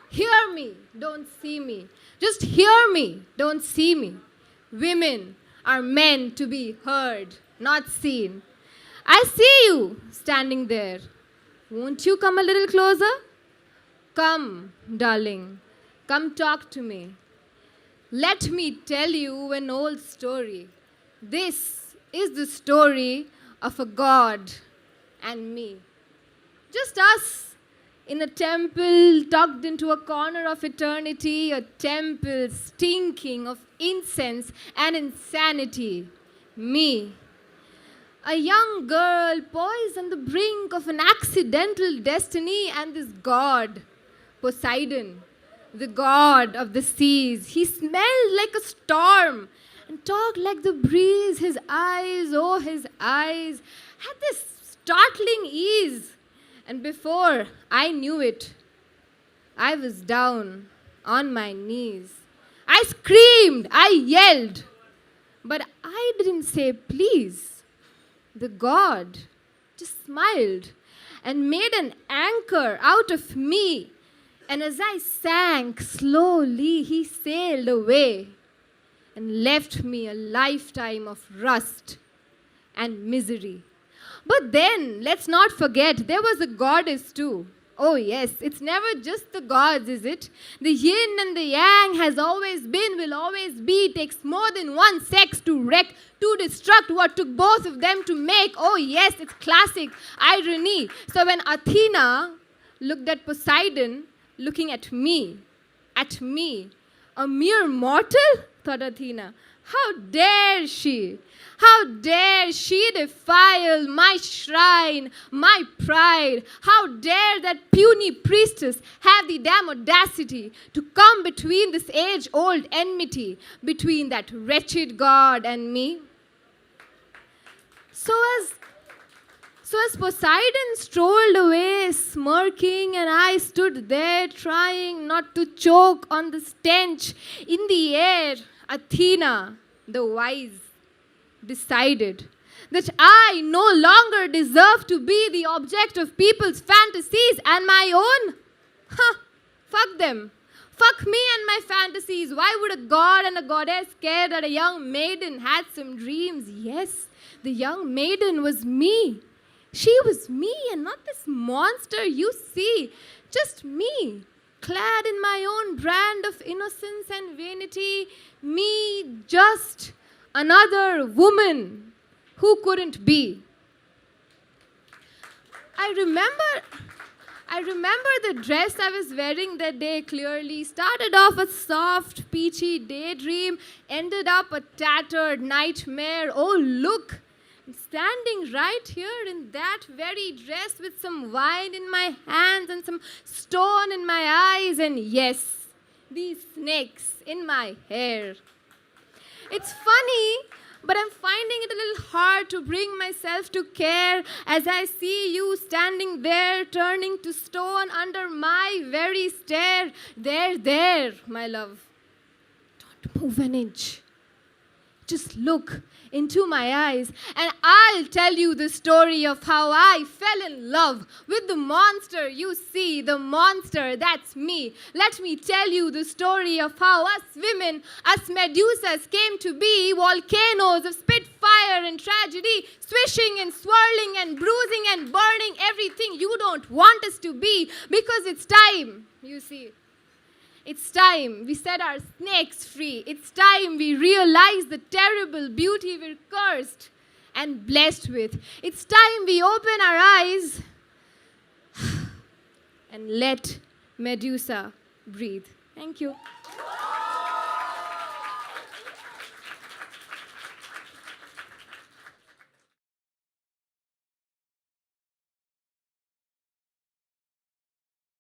Hear me, don't see me. Just hear me, don't see me. Women are meant to be heard, not seen. I see you standing there. Won't you come a little closer? Come, darling, come talk to me. Let me tell you an old story. This is the story of a god and me. Just us in a temple tucked into a corner of eternity, a temple stinking of incense and insanity. Me, a young girl poised on the brink of an accidental destiny, and this god, Poseidon, the god of the seas. He smelled like a storm and talked like the breeze. His eyes, oh, his eyes, had this startling ease. And before I knew it, I was down on my knees. I screamed, I yelled, but I didn't say please. The god just smiled and made an anchor out of me. And as I sank slowly, he sailed away and left me a lifetime of rust and misery. But then, let's not forget, there was a goddess too. Oh yes, it's never just the gods, is it? The yin and the yang has always been, will always be, takes more than one sex to wreck, to destruct what took both of them to make. Oh yes, it's classic irony. So when Athena looked at Poseidon, looking at me, a mere mortal, thought Athena, how dare she? How dare she defile my shrine, my pride? How dare that puny priestess have the damn audacity to come between this age-old enmity between that wretched god and me? So as Poseidon strolled away, smirking, and I stood there trying not to choke on the stench in the air, Athena, the wise, decided that I no longer deserve to be the object of people's fantasies and my own. Fuck them. Fuck me and my fantasies. Why would a god and a goddess care that a young maiden had some dreams? Yes, the young maiden was me. She was me and not this monster you see. Just me, clad in my own brand of innocence and vanity. Me, just another woman who couldn't be. I remember the dress I was wearing that day clearly. Started off a soft, peachy daydream, ended up a tattered nightmare. Oh, look, I'm standing right here in that very dress with some wine in my hands and some stone in my eyes, and yes, these snakes in my hair. It's funny, but I'm finding it a little hard to bring myself to care as I see you standing there, turning to stone under my very stare. There, my love. Don't move an inch. Just look into my eyes, and I'll tell you the story of how I fell in love with the monster you see, the monster that's me. Let me tell you the story of how us women, us Medusas came to be, volcanoes of spitfire and tragedy, swishing and swirling and bruising and burning everything you don't want us to be, because it's time, you see. It's time we set our snakes free. It's time we realize the terrible beauty we're cursed and blessed with. It's time we open our eyes and let Medusa breathe. Thank you.